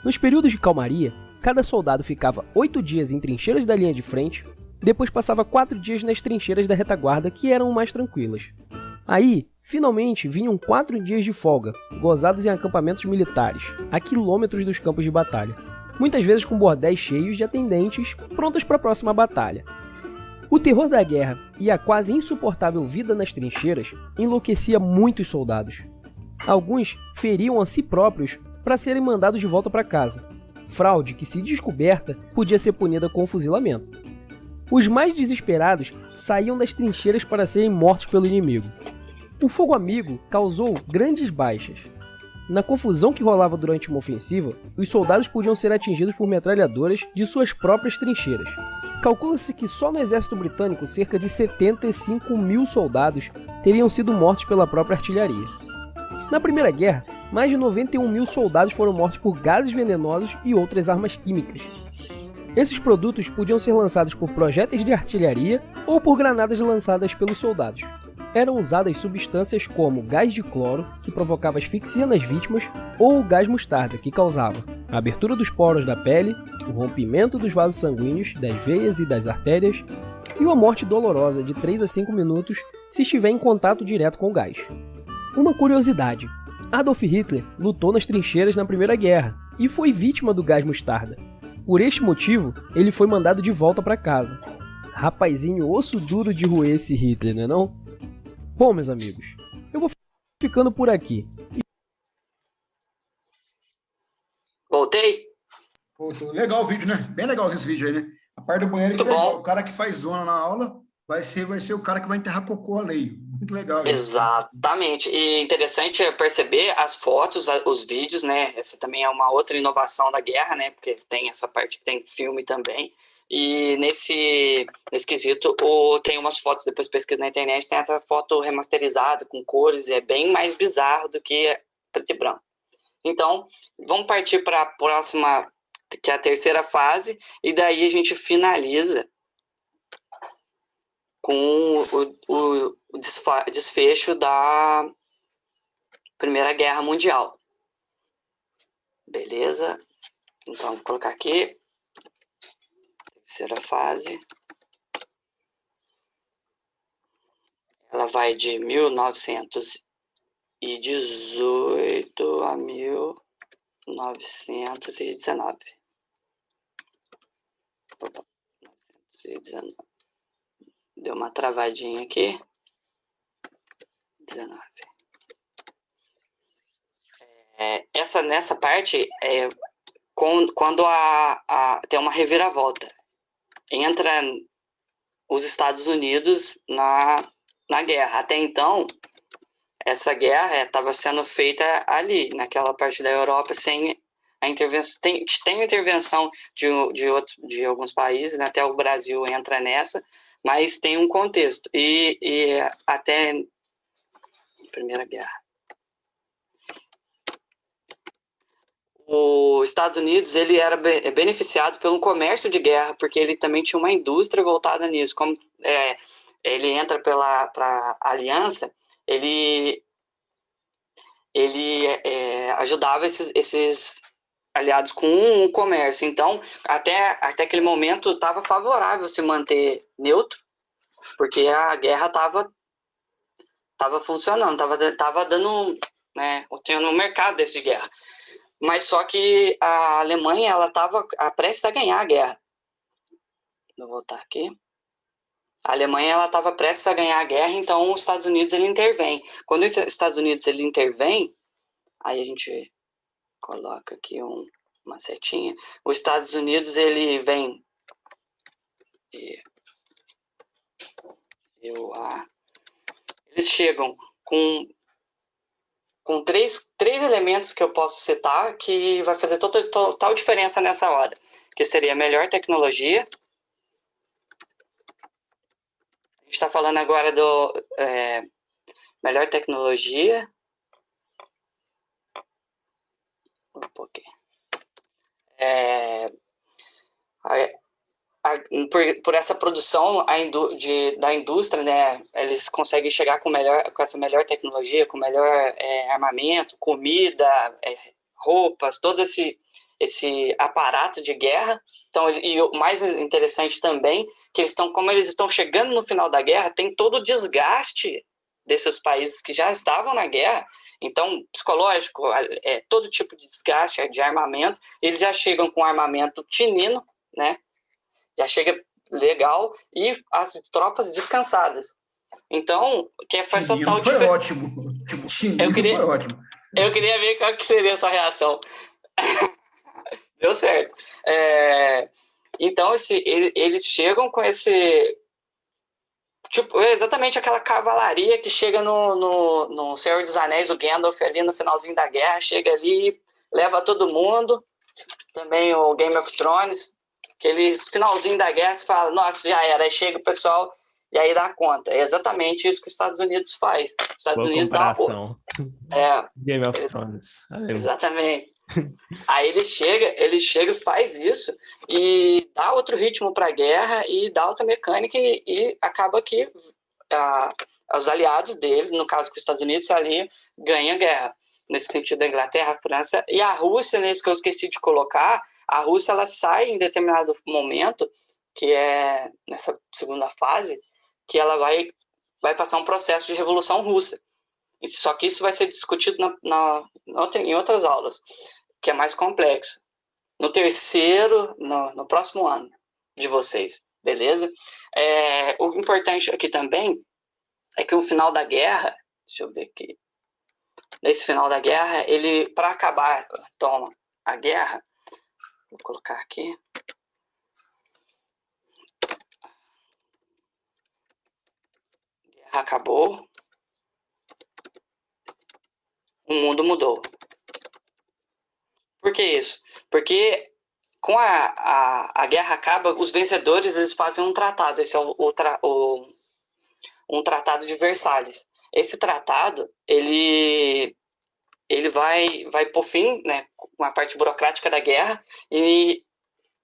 Speaker 6: Nos períodos de calmaria, cada soldado ficava 8 dias em trincheiras da linha de frente, depois passava 4 dias nas trincheiras da retaguarda, que eram mais tranquilas. Aí, finalmente, vinham 4 dias de folga, gozados em acampamentos militares, a quilômetros dos campos de batalha, muitas vezes com bordéis cheios de atendentes, prontas para a próxima batalha. O terror da guerra e a quase insuportável vida nas trincheiras enlouquecia muitos soldados. Alguns feriam a si próprios para serem mandados de volta para casa, fraude que, se descoberta, podia ser punida com fuzilamento. Os mais desesperados saíam das trincheiras para serem mortos pelo inimigo. O fogo amigo causou grandes baixas. Na confusão que rolava durante uma ofensiva, os soldados podiam ser atingidos por metralhadoras de suas próprias trincheiras. Calcula-se que só no exército britânico cerca de 75 mil soldados teriam sido mortos pela própria artilharia. Na Primeira Guerra, mais de 91 mil soldados foram mortos por gases venenosos e outras armas químicas. Esses produtos podiam ser lançados por projéteis de artilharia ou por granadas lançadas pelos soldados. Eram usadas substâncias como gás de cloro, que provocava asfixia nas vítimas, ou o gás mostarda, que causava a abertura dos poros da pele, o rompimento dos vasos sanguíneos, das veias e das artérias, e uma morte dolorosa de 3 a 5 minutos se estiver em contato direto com o gás. Uma curiosidade: Adolf Hitler lutou nas trincheiras na Primeira Guerra e foi vítima do gás mostarda. Por este motivo, ele foi mandado de volta para casa. Rapazinho osso duro de roer esse Hitler, não é não? Bom, meus amigos, eu vou ficando por aqui.
Speaker 5: Voltei?
Speaker 1: Legal o vídeo, né? Bem legalzinho esse vídeo aí, né? A parte do banheiro,
Speaker 5: Muito
Speaker 1: que é
Speaker 5: bom.
Speaker 1: o cara que faz zona na aula vai ser o cara que vai enterrar cocô alheio. Muito legal.
Speaker 5: Exatamente. E interessante é perceber as fotos, os vídeos, né? Essa também é uma outra inovação da guerra, né? Porque tem essa parte que tem filme também. E nesse quesito, tem umas fotos, depois pesquisa na internet, tem essa foto remasterizada, com cores, é bem mais bizarro do que preto e branco. Então, vamos partir para a próxima, que é a terceira fase, e daí a gente finaliza com o desfecho da Primeira Guerra Mundial. Beleza? Então, vou colocar aqui. Terceira fase. Ela vai de 1918 a 1919. Opa, 1919. Deu uma travadinha aqui. 19. Nessa parte, quando tem uma reviravolta. Entra os Estados Unidos na guerra. Até então, essa guerra estava sendo feita ali, naquela parte da Europa, sem a intervenção. Tem a intervenção de alguns países, né? Até o Brasil entra nessa, mas tem um contexto. E até Primeira Guerra. Os Estados Unidos ele era beneficiado pelo comércio de guerra, porque ele também tinha uma indústria voltada nisso. Como ele entra para a aliança, ele ele ajudava esses aliados com o comércio. Então, até aquele momento, estava favorável se manter neutro, porque a guerra estava funcionando, estava dando, né, tendo um mercado desse de guerra. Mas só que a Alemanha ela estava prestes a ganhar a guerra. Vou voltar aqui. A Alemanha ela estava prestes a ganhar a guerra, então os Estados Unidos ele intervém. Quando os Estados Unidos ele intervém, aí a gente coloca aqui uma setinha. Os Estados Unidos ele vem eles chegam com três elementos que eu posso citar que vai fazer total diferença nessa hora, que seria a melhor tecnologia. A gente está falando agora do melhor tecnologia. Um pouquinho. Por essa produção da indústria, né, eles conseguem chegar com essa melhor tecnologia, com melhor armamento, comida, roupas, todo esse aparato de guerra. Então, e o mais interessante também, que como eles estão chegando no final da guerra, tem todo o desgaste desses países que já estavam na guerra. Então, psicológico, todo tipo de desgaste de armamento, eles já chegam com armamento tinino, né? Já chega legal, e as tropas descansadas. Então, que faz total diferença.
Speaker 1: Foi ótimo. Foi ótimo.
Speaker 5: Eu queria ver qual que seria a sua reação. Deu certo. Então, eles chegam com esse... Tipo, exatamente aquela cavalaria que chega no Senhor dos Anéis, o Gandalf ali no finalzinho da guerra, chega ali, leva todo mundo. Também o Game of Thrones, aquele finalzinho da guerra, você fala, nossa, já era. Aí chega o pessoal e aí dá conta. É exatamente isso que os Estados Unidos faz. Os Estados Unidos
Speaker 2: comparação. Game of Thrones.
Speaker 5: Exatamente. Aí ele chega, faz isso e dá outro ritmo para a guerra e dá outra mecânica e acaba que os aliados dele, no caso que os Estados Unidos, ali ganha a guerra. Nesse sentido, a Inglaterra, a França e a Rússia, nesse que eu esqueci de colocar, a Rússia ela sai em determinado momento, que é nessa segunda fase, que ela vai passar um processo de revolução russa. Só que isso vai ser discutido em outras aulas, que é mais complexo. No terceiro, no próximo ano de vocês, beleza? O importante aqui também é que o final da guerra, deixa eu ver aqui, nesse final da guerra, ele, para acabar, a guerra, vou colocar aqui, a guerra acabou, o mundo mudou. Por que isso? Porque com a guerra acaba, os vencedores eles fazem um tratado. Esse é um tratado de Versalhes. Esse tratado ele vai por fim, né, com a parte burocrática da guerra e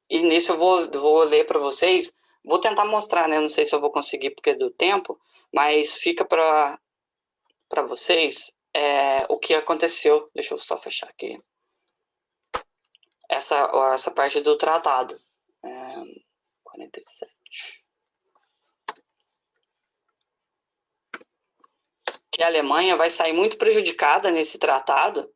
Speaker 5: nisso eu vou ler para vocês. Vou tentar mostrar, né? Não sei se eu vou conseguir porque do tempo, mas fica para vocês o que aconteceu. Deixa eu só fechar aqui. Essa parte do tratado. 47. Que a Alemanha vai sair muito prejudicada nesse tratado,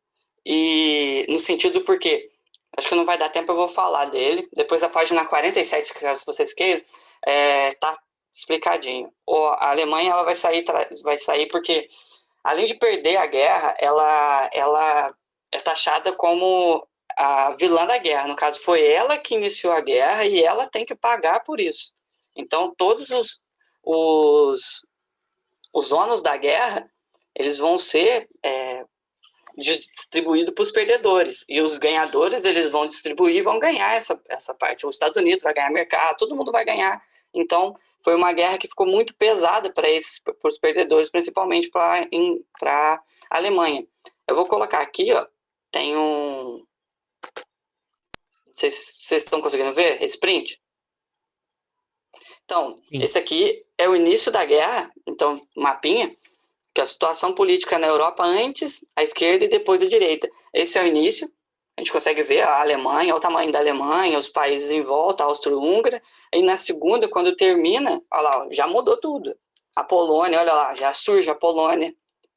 Speaker 5: e no sentido porque, acho que não vai dar tempo, eu vou falar dele. Depois da página 47, caso vocês queiram, tá explicadinho. A Alemanha ela vai sair porque, além de perder a guerra, ela é taxada como a vilã da guerra. No caso, foi ela que iniciou a guerra e ela tem que pagar por isso. Então, todos os ônus da guerra, eles vão ser distribuídos para os perdedores. E os ganhadores, eles vão distribuir e vão ganhar essa parte. Os Estados Unidos vai ganhar mercado, todo mundo vai ganhar. Então, foi uma guerra que ficou muito pesada para os perdedores, principalmente para a Alemanha. Eu vou colocar aqui, ó, tem um... Vocês estão conseguindo ver esse print? Então, esse aqui é o início da guerra, então, mapinha. que é a situação política na Europa antes a esquerda e depois a direita. Esse é o início. A gente consegue ver a Alemanha, o tamanho da Alemanha, os países em volta, a Áustria-Húngara. E na segunda, quando termina, olha lá, já mudou tudo. A Polônia, olha lá, já surge a Polônia,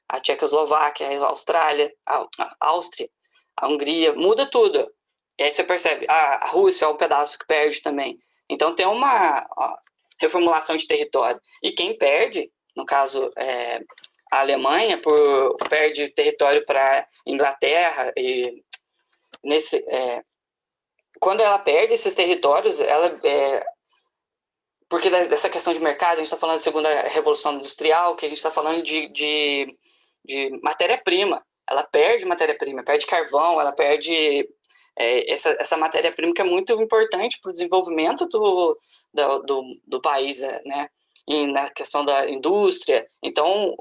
Speaker 5: a Tchecoslováquia, a Austrália, a Áustria, a Hungria, muda tudo. E aí você percebe, a Rússia é um pedaço que perde também. Então tem uma reformulação de território. E quem perde, no caso a Alemanha, perde território para Inglaterra. E quando ela perde esses territórios, porque dessa questão de mercado, a gente está falando da segunda revolução industrial, que a gente está falando de matéria-prima. Ela perde matéria-prima, perde carvão, ela perde essa matéria-prima que é muito importante para o desenvolvimento do país, né? E na questão da indústria. Então,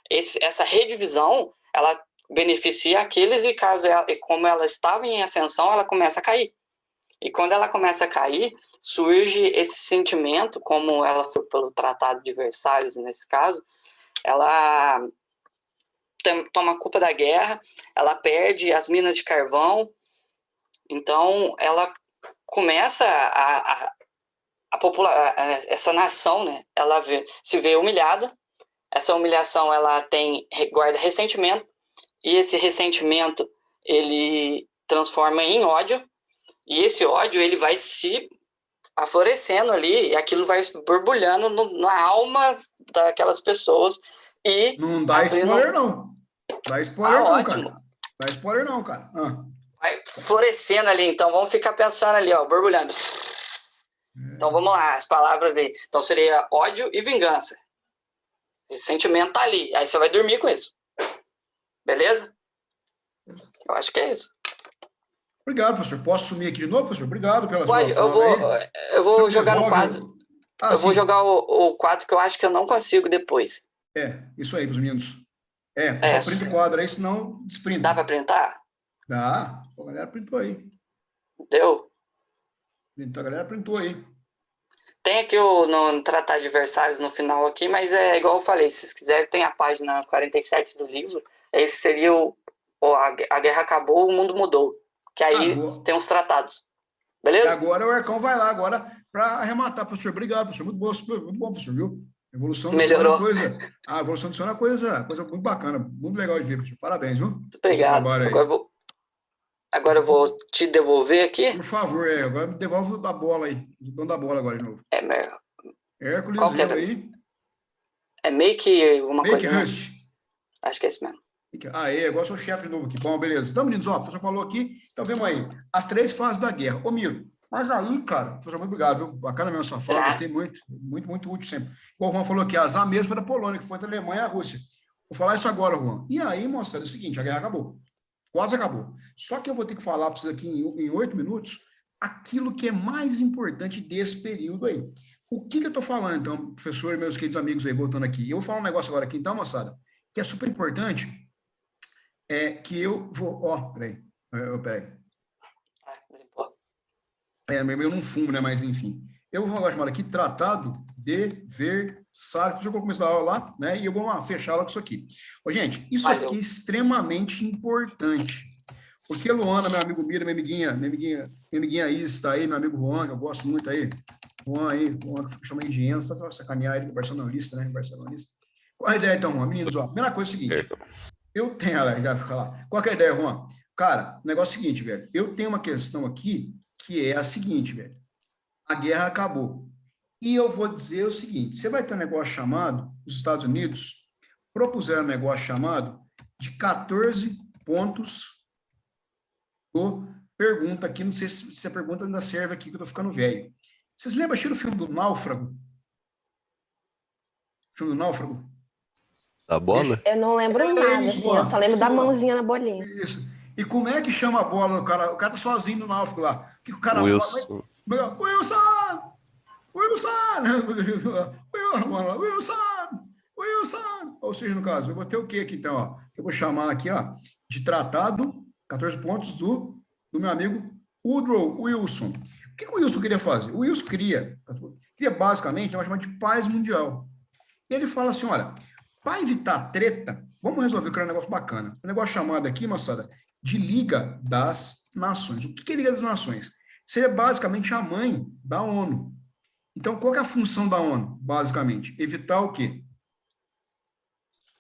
Speaker 5: essa redivisão, ela beneficia aqueles e como ela estava em ascensão, ela começa a cair. E quando ela começa a cair, surge esse sentimento, como ela foi pelo Tratado de Versalhes, nesse caso, ela toma a culpa da guerra, ela perde as minas de carvão, então ela começa a popular, essa nação, né, ela se vê humilhada, essa humilhação ela guarda ressentimento, e esse ressentimento ele transforma em ódio, e esse ódio ele vai se aflorescendo ali, e aquilo vai borbulhando na alma daquelas pessoas. E
Speaker 1: não dá spoiler, não. Dá spoiler, não,
Speaker 5: ótimo.
Speaker 1: cara. Dá spoiler, não, cara.
Speaker 5: Vai florescendo ali, então vamos ficar pensando ali, ó, borbulhando. Então vamos lá, as palavras aí. Então seria ódio e vingança. Esse sentimento tá ali, aí você vai dormir com isso. Beleza? Eu acho que é isso.
Speaker 1: Obrigado, professor. Posso sumir aqui de novo, professor? Obrigado pela
Speaker 5: Pode,
Speaker 1: sua fala.
Speaker 5: Eu vou jogar no quadro. Eu
Speaker 1: sim.
Speaker 5: vou jogar o quadro que eu acho que eu não consigo depois.
Speaker 1: Isso aí, pros meninos. Só print o quadro aí, senão desprinta.
Speaker 5: Dá para printar?
Speaker 1: Dá. A galera printou aí.
Speaker 5: Deu?
Speaker 1: A galera printou aí.
Speaker 5: Tem aqui no Tratado de Versalhes no final aqui, mas é igual eu falei, se vocês quiserem, tem a página 47 do livro. Esse seria a guerra acabou, o mundo mudou. Que aí tem uns tratados. Beleza?
Speaker 1: E agora o Arcão vai lá agora para arrematar, professor. Obrigado, professor. Muito bom, professor, viu? Evolução
Speaker 5: melhorou.
Speaker 1: A evolução do senhor é uma coisa muito bacana, muito legal de ver, professor. Parabéns, viu?
Speaker 5: Obrigado. Agora eu vou te devolver aqui.
Speaker 1: Por favor, agora me devolve a bola aí. O dono da bola agora de novo. Hércules,
Speaker 5: qual que aí. É Make uma
Speaker 1: coisa.
Speaker 5: Make Rush. Acho que é isso mesmo.
Speaker 1: Agora sou o chefe de novo aqui. Bom, beleza. Então, meninos, o professor falou aqui, então vemos aí, as 3 fases da guerra. Ô, Miro, mas aí, cara, professor, muito obrigado, viu? Bacana mesmo a sua fala, gostei muito, muito, muito útil sempre. O Juan falou que a azar mesmo foi da Polônia, que foi da Alemanha e a Rússia. Vou falar isso agora, Juan. E aí, moçada, é o seguinte, a guerra acabou. Quase acabou. Só que eu vou ter que falar para vocês aqui em 8 minutos aquilo que é mais importante desse período aí. O que eu estou falando, então, professor e meus queridos amigos aí, voltando aqui? Eu vou falar um negócio agora aqui, então, moçada, que é super importante, que eu vou... Peraí. Eu não fumo, né? Mas, enfim. Eu vou agora chamar aqui Tratado de Versalhes. Eu vou começar a aula lá, né? E eu vou fechá-la com isso aqui. Gente, isso aqui é extremamente importante. Porque Luana, meu amigo Mira, minha amiguinha Isis está aí, meu amigo Juan, que eu gosto muito aí. Juan, que chama engenheiro, só para sacanear ele, barcelonista, né? Barcelonista. Qual a ideia, então, Juan? Meninos, primeira coisa é o seguinte. Eu tenho... Qual que é a ideia, Juan? Cara, o negócio é o seguinte, velho. Eu tenho uma questão aqui que é a seguinte, velho. A guerra acabou. E eu vou dizer o seguinte, você vai ter um negócio chamado, os Estados Unidos propuseram um negócio chamado de 14 pontos do pergunta aqui, não sei se a pergunta ainda serve aqui, que eu tô ficando velho. Vocês lembram do filme do Náufrago? Filme do Náufrago?
Speaker 4: Da bola?
Speaker 3: Eu não lembro nada,
Speaker 1: isso,
Speaker 3: assim, eu só lembro da mãozinha na bolinha.
Speaker 1: Isso. E como é que chama a bola? O cara tá sozinho no Náufrago lá. O que o cara
Speaker 4: Wilson.
Speaker 1: fala? Wilson! Ou seja, no caso, eu vou ter o quê aqui, então? Ó? Eu vou chamar aqui, ó, de tratado, 14 pontos do meu amigo Woodrow Wilson. O que o Wilson queria fazer? O Wilson queria basicamente, nós chamamos de paz mundial. E ele fala assim, olha, Para evitar treta, vamos resolver criar um negócio bacana. Um negócio chamado aqui, moçada, de Liga das Nações. O que é Liga das Nações? Seria basicamente a mãe da ONU. Então, qual que é a função da ONU, basicamente? Evitar o quê?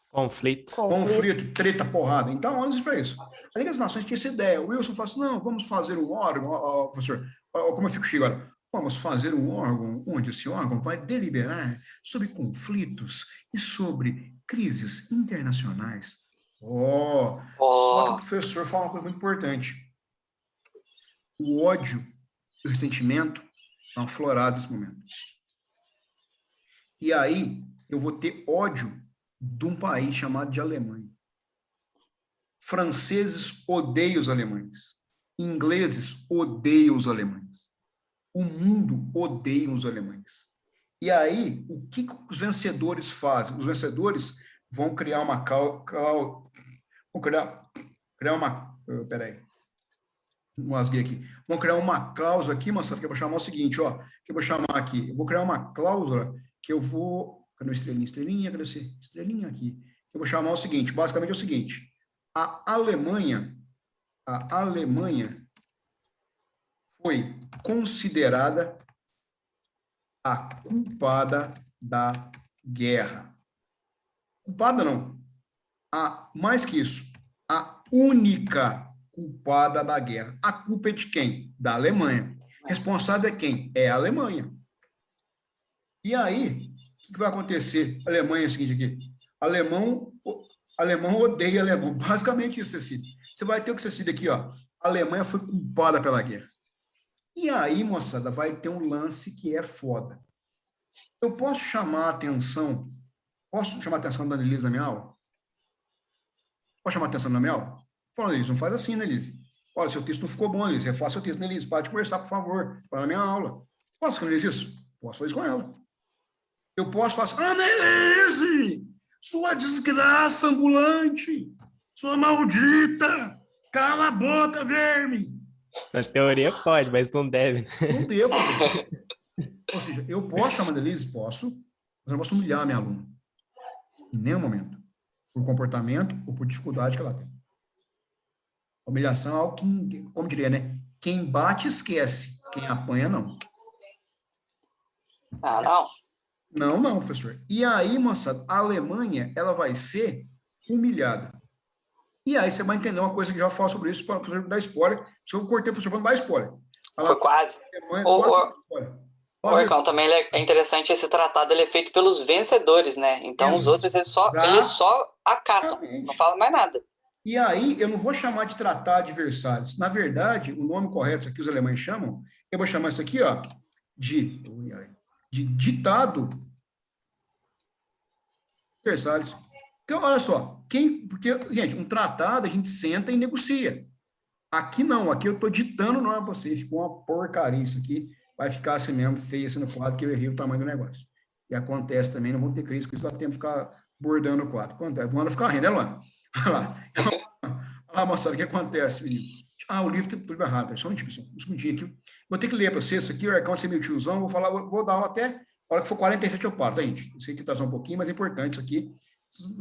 Speaker 2: Conflito.
Speaker 1: Conflito, treta, porrada. Então, a ONU existe para isso. A Liga das Nações tinha essa ideia. O Wilson falou assim, não, vamos fazer um órgão, professor, como eu fico chique agora, vamos fazer um órgão onde esse órgão vai deliberar sobre conflitos e sobre crises internacionais. Só que o professor fala uma coisa muito importante. O ódio e o ressentimento estão aflorados nesse momento. E aí, eu vou ter ódio de um país chamado de Alemanha. Franceses odeiam os alemães. Ingleses odeiam os alemães. O mundo odeia os alemães. E aí, o que os vencedores fazem? Os vencedores vão criar uma Vão criar uma cláusula aqui, moçada, que eu vou chamar o seguinte, ó. Que eu vou chamar aqui. Eu vou criar uma cláusula que eu vou... Cadê o estrelinha? Estrelinha, cadê você? Estrelinha aqui. Eu vou chamar o seguinte, basicamente é o seguinte. A Alemanha foi considerada a culpada da guerra. Culpada não. Mais que isso, a única culpada da guerra. A culpa é de quem? Da Alemanha. Responsável é quem? É a Alemanha. E aí, o que vai acontecer? A Alemanha é o seguinte aqui. Alemão odeia alemão. Basicamente isso, Cecília. Você vai ter o que Cecília aqui, ó. A Alemanha foi culpada pela guerra. E aí, moçada, vai ter um lance que é foda. Eu posso chamar a atenção da Annelise na minha aula? Posso chamar a atenção na minha aula? Fala, Annelise, não faz assim, Annelise. Olha, seu texto não ficou bom, Annelise. Refaça seu texto, Annelise. Para de conversar, por favor. Para na minha aula. Posso fazer isso? Posso fazer isso com ela. Eu posso falar assim, Annelise, sua desgraça ambulante, sua maldita, cala a boca, verme.
Speaker 2: Na teoria pode, mas não deve.
Speaker 1: Não devo. Ou seja, eu posso chamar a Annelise? Posso, mas eu não posso humilhar a minha aluna. Em nenhum momento. Por comportamento ou por dificuldade que ela tem. Humilhação é algo que, como diria, né? Quem bate, esquece. Quem apanha, não.
Speaker 5: Não.
Speaker 1: Não, professor. E aí, moçada, a Alemanha, ela vai ser humilhada. E aí você vai entender uma coisa que já falo sobre isso para o professor dar spoiler. Se eu cortei o professor para não dar spoiler.
Speaker 5: Foi quase. O Ercão, também é interessante, esse tratado ele é feito pelos vencedores, né? Então os outros eles só acatam, não falam mais nada.
Speaker 1: E aí eu não vou chamar de tratado de Versalhes. Na verdade, o nome correto, isso aqui os alemães chamam, eu vou chamar isso aqui, ó, de ditado Versalhes. Porque, olha só, porque, gente, um tratado a gente senta e negocia. Aqui não, aqui eu estou ditando o nome para você, ficou uma porcaria isso aqui. Vai ficar assim mesmo, feio assim no quadro, que eu errei o tamanho do negócio. E acontece também, não vamos ter crise, porque isso dá tempo de ficar bordando o quadro. Acontece, Luana fica rindo, né, Luana? Olha lá. Olha lá, moçada, o que acontece, meninos? O livro tem tudo errado, só um segundinho aqui. Vou ter que ler para vocês isso aqui, o Ercão, você é meu tiozão, vou dar aula até a hora que for 47 eu paro, tá, gente? Eu sei que tá só um pouquinho, mas é importante isso aqui.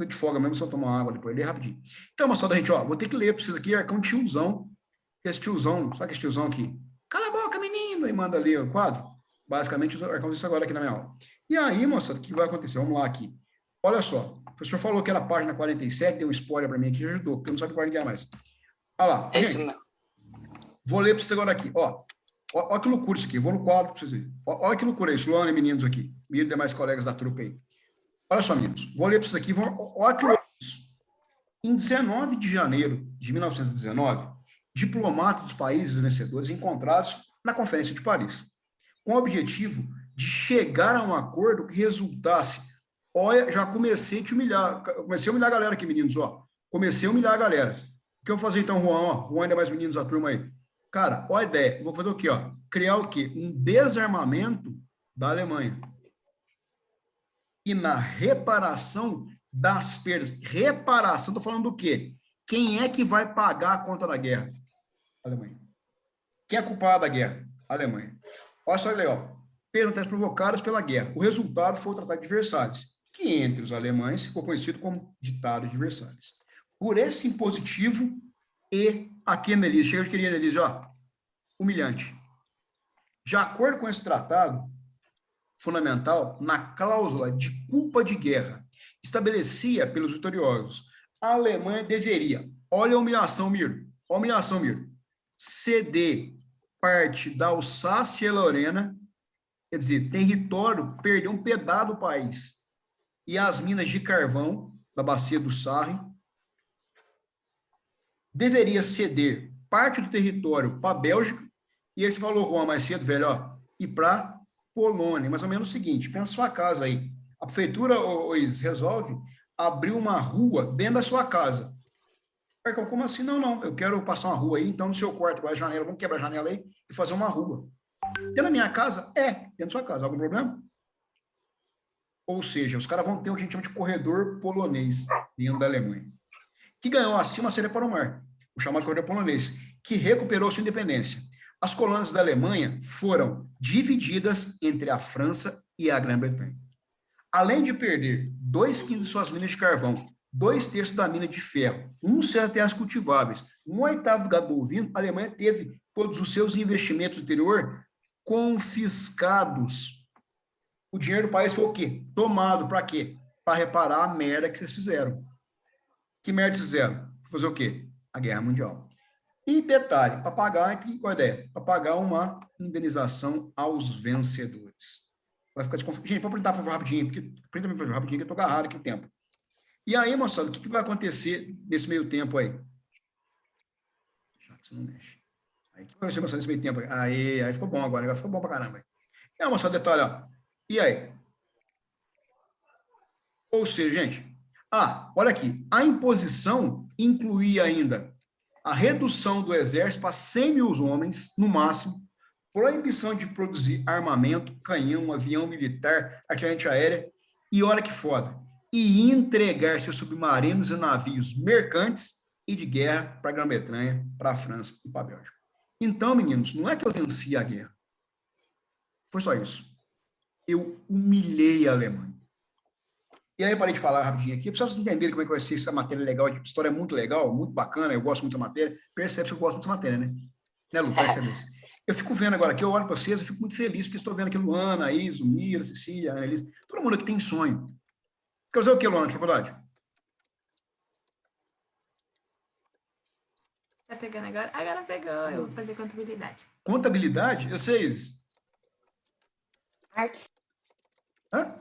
Speaker 1: De folga mesmo, só tomar água depois, ler rapidinho. Então, moçada, gente, ó, vou ter que ler para vocês aqui, Ercão, tiozão. Esse tiozão, sabe esse tiozão aqui? Cala a boca, menino! Aí manda ler o quadro. Basicamente, o Ercão disse agora aqui na minha aula. E aí, moçada, o que vai acontecer? Vamos lá aqui. Olha só, o professor falou que era a página 47, deu um spoiler para mim aqui, já ajudou, porque eu não sabia qual é mais. Olha lá, gente, vou ler para vocês agora aqui, ó. Olha que loucura isso aqui, vou no quadro para vocês verem. Olha que loucura isso, Luana e meninos aqui, e demais colegas da trupe aí. Olha só, meninos, vou ler para vocês aqui, olha que loucura isso. Em 19 de janeiro de 1919, diplomatas dos países vencedores encontrados na Conferência de Paris, com o objetivo de chegar a um acordo que resultasse. Olha, já comecei a te humilhar, comecei a humilhar a galera aqui, meninos, ó. Comecei a humilhar a galera. O que eu vou fazer então, Juan, ó? Juan ainda mais meninos da turma aí. Cara, olha a ideia, eu vou fazer o quê, ó? Criar o quê? Um desarmamento da Alemanha. E na reparação das perdas. Reparação, tô falando do quê? Quem é que vai pagar a conta da guerra? Alemanha. Quem é culpado da guerra? Alemanha. Olha só que legal. Perdas provocadas pela guerra. O resultado foi o Tratado de Versalhes. que entre os alemães ficou conhecido como ditado de Versalhes. Por esse impositivo e aqui, Annelise, chega de querer, Annelise, ó, humilhante. De acordo com esse tratado fundamental, na cláusula de culpa de guerra, estabelecia pelos vitoriosos, a Alemanha deveria, olha a humilhação, Miro, ceder parte da Alsácia e Lorena, quer dizer, território, perder um pedaço do país, e as minas de carvão da bacia do Sarre, deveria ceder parte do território para a Bélgica, e aí você falou, Juan, mais cedo, velho, ó, e para Polônia, mais ou menos o seguinte, pensa sua casa aí, a prefeitura, resolve abrir uma rua dentro da sua casa. Como assim? Não, eu quero passar uma rua aí, então no seu quarto, com a janela, vamos quebrar a janela aí e fazer uma rua. Dentro da minha casa? Dentro da sua casa, algum problema? Ou seja, os caras vão ter o que a gente chama de corredor polonês dentro da Alemanha, que ganhou acima seria para o mar, o chamado corredor polonês, que recuperou sua independência. As colônias da Alemanha foram divididas entre a França e a Grã-Bretanha. Além de perder 2/5 de suas minas de carvão, 2/3 da mina de ferro, 1/6 das terras cultiváveis, 1/8 do gado bovino, a Alemanha teve todos os seus investimentos do interior confiscados. O dinheiro do país foi o quê? Tomado para quê? Para reparar a merda que vocês fizeram. Que merda vocês fizeram? Fazer o quê? A Guerra Mundial. E detalhe, para pagar, qual a ideia? Para pagar uma indenização aos vencedores. Vai ficar desconfortável. Gente, pode printar para rapidinho, porque printa para rapidinho, que eu estou agarrado aqui o tempo. E aí, moçada, o que vai acontecer nesse meio tempo aí? Já que você não mexe. Aí, o que vai acontecer, moçada, nesse meio tempo aí? Aí ficou bom agora ficou bom pra caramba. E aí, moçada, detalhe, ó. E aí? Ou seja, gente, olha aqui, a imposição incluía ainda a redução do exército para 100 mil homens, no máximo, proibição de produzir armamento, canhão, avião militar, artilharia aérea, e olha que foda, e entregar seus submarinos e navios mercantes e de guerra para a Grã-Bretanha, para a França e para a Bélgica. Então, meninos, não é que eu venci a guerra. Foi só isso. Eu humilhei a Alemanha. E aí eu parei de falar rapidinho aqui, para vocês entenderem como é que vai ser essa matéria legal, a história é muito legal, muito bacana, eu gosto muito dessa matéria, percebe que eu gosto muito dessa matéria, né? Né, Lu? Percebe isso? Eu fico vendo agora aqui, eu olho para vocês, eu fico muito feliz, porque estou vendo aqui Luana, Isa, Mira, Cecília, Annelise, todo mundo aqui tem sonho. Quer fazer o que, Luana, de faculdade?
Speaker 7: Tá pegando agora? Agora pegou, eu vou fazer contabilidade.
Speaker 1: Contabilidade? Eu sei, Isa.
Speaker 3: Artes.
Speaker 1: Hã?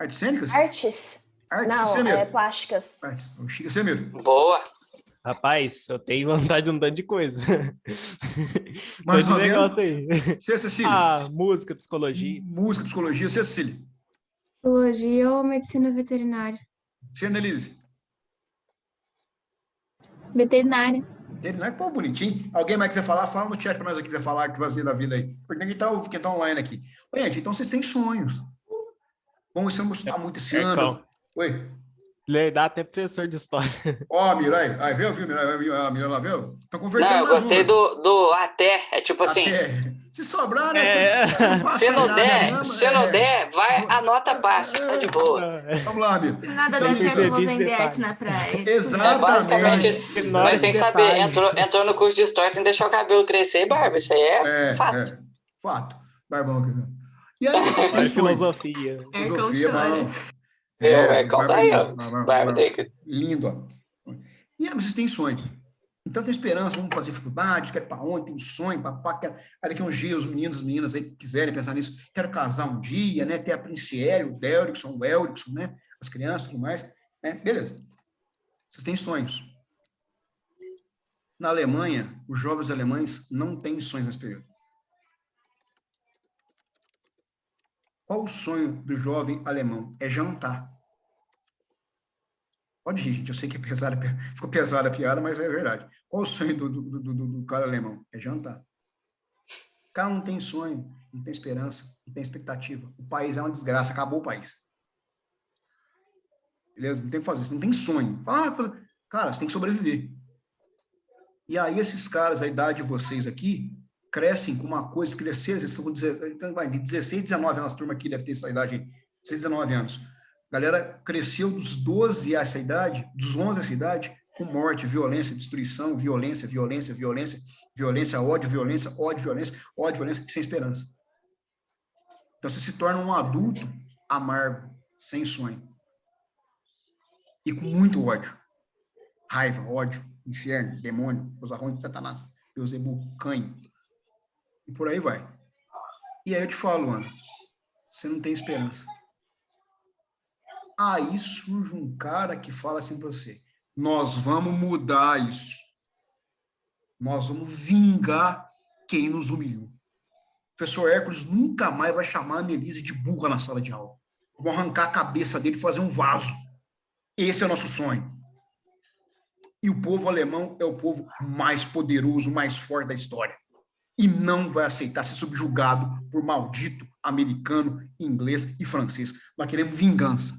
Speaker 1: Artes cênicas?
Speaker 3: Artes. Não, plásticas.
Speaker 1: Artes. Você mesmo.
Speaker 5: Boa.
Speaker 2: Rapaz, eu tenho vontade de um tanto de coisa.
Speaker 1: Mas
Speaker 2: um negócio aí.
Speaker 1: Você, Cecília?
Speaker 2: Música, psicologia.
Speaker 1: Música, psicologia. Você, Cecília?
Speaker 7: Psicologia ou medicina veterinária?
Speaker 1: Você, Annelise?
Speaker 7: Veterinária.
Speaker 1: Veterinária, pô, bonitinho. Alguém mais quiser falar? Fala no chat para nós aqui, quiser falar, que fazer da vida aí. Porque quem tá online aqui. Oi, gente, então vocês têm sonhos. Vamos mostrar muito esse ano. Oi.
Speaker 2: Dá até professor de história.
Speaker 1: Ó, Mirai, aí viu, a Mirai lá, viu? Tô convertendo.
Speaker 5: Não, eu gostei do até, é tipo assim.
Speaker 1: Até. Se sobrar, né?
Speaker 5: Se não der, vai, a nota passa, tá de boa.
Speaker 1: Vamos lá, amigo.
Speaker 7: Se nada der certo, eu vou vender arte na praia.
Speaker 1: Exatamente.
Speaker 5: Basicamente, mas tem que saber, entrou no curso de história, tem que deixar o cabelo crescer e barba, isso aí é fato.
Speaker 1: Fato. Barbão. E aí,
Speaker 2: filosofia.
Speaker 1: Filosofia, bom.
Speaker 5: Calma aí, ó.
Speaker 1: Lindo, ó. E aí, vocês têm sonho. Então tem esperança, vamos fazer faculdade, quero ir para onde, tem um sonho, papá, quero... Aí daqui uns dias, os meninos e meninas aí que quiserem pensar nisso, quero casar um dia, né? Ter a Princiele, o Delrickson, o Elrickson, né? As crianças e tudo mais. Né? Beleza. Vocês têm sonhos. Na Alemanha, os jovens alemães não têm sonhos nesse período. Qual o sonho do jovem alemão? É jantar. Pode rir, gente, eu sei que ficou pesada a piada, mas é verdade. Qual o sonho do cara alemão? É jantar. O cara não tem sonho, não tem esperança, não tem expectativa. O país é uma desgraça, acabou o país. Beleza? Não tem o que fazer, você não tem sonho. Cara, você tem que sobreviver. E aí esses caras, a idade de vocês aqui, crescem com uma coisa, cresceram, eles estão com 16, 19 anos, a turma aqui deve ter essa idade aí, 16, 19 anos. A galera cresceu dos 12 a essa idade, dos 11 a essa idade, com morte, violência, destruição, violência, violência, violência, violência, ódio, violência, ódio, violência, ódio, violência, sem esperança. Então, você se torna um adulto amargo, sem sonho. E com muito ódio. Raiva, ódio, inferno, demônio, os arrões de Satanás, Beuzebu, Caim. E por aí vai. E aí eu te falo, Ana, você não tem esperança. Aí surge um cara que fala assim para você, nós vamos mudar isso. Nós vamos vingar quem nos humilhou. O professor Hércules nunca mais vai chamar a Annelise de burra na sala de aula. Vou arrancar a cabeça dele e fazer um vaso. Esse é o nosso sonho. E o povo alemão é o povo mais poderoso, mais forte da história. E não vai aceitar ser subjugado por maldito americano, inglês e francês. Nós queremos vingança.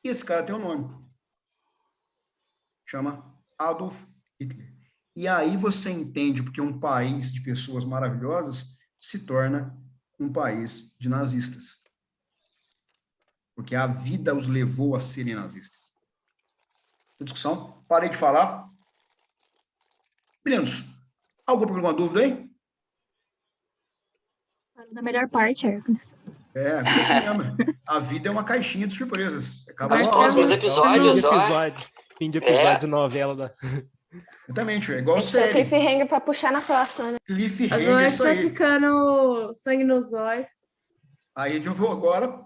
Speaker 1: E esse cara tem um nome. Chama Adolf Hitler. E aí você entende porque um país de pessoas maravilhosas se torna um país de nazistas. Porque a vida os levou a serem nazistas. Essa discussão, parei de falar. Meninos, alguma dúvida aí?
Speaker 7: Na melhor parte, Hércules.
Speaker 1: É, assim, a vida é uma caixinha de surpresas. Acaba
Speaker 5: Os próximos episódios,
Speaker 2: Fim de episódio de novela da...
Speaker 1: Exatamente, é igual
Speaker 3: Esse é o
Speaker 1: série.
Speaker 3: cliffhanger pra puxar na próxima, né?
Speaker 1: Cliffhanger,
Speaker 8: Agora
Speaker 1: isso
Speaker 8: tá
Speaker 1: aí.
Speaker 8: ficando sangue nos olhos.
Speaker 1: Aí eu vou agora,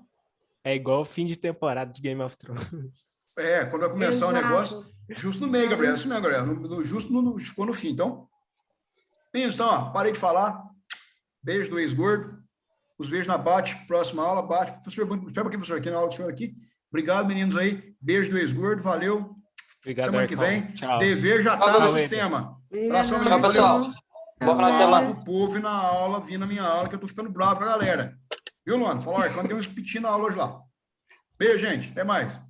Speaker 2: É igual fim de temporada de Game of Thrones.
Speaker 1: quando vai começar o
Speaker 8: Exato.
Speaker 1: negócio, justo no meio, Gabriel, isso mesmo, Gabriel, justo ficou no fim, então. Meninos, então, ó, parei de falar, beijo do ex-gordo, os beijos na Bate, próxima aula, Bate, professor, espera aqui, professor, aqui na aula do senhor aqui, obrigado, meninos aí, beijo do ex-gordo, valeu,
Speaker 2: Obrigado,
Speaker 1: semana que
Speaker 2: Arcão.
Speaker 1: vem,
Speaker 2: Tchau.
Speaker 1: dever já tá
Speaker 5: Tchau,
Speaker 1: no
Speaker 5: Gabriel.
Speaker 1: sistema.
Speaker 8: Tchau,
Speaker 1: Abração,
Speaker 5: Tchau,
Speaker 1: meninos,
Speaker 5: pessoal.
Speaker 1: valeu.
Speaker 5: Bom final de semana.
Speaker 1: O povo ir na aula, vir na minha aula, que eu tô ficando bravo com a galera. Viu, Luana? Falou, quando deu uns piti na aula hoje lá. Beijo, gente. Até mais.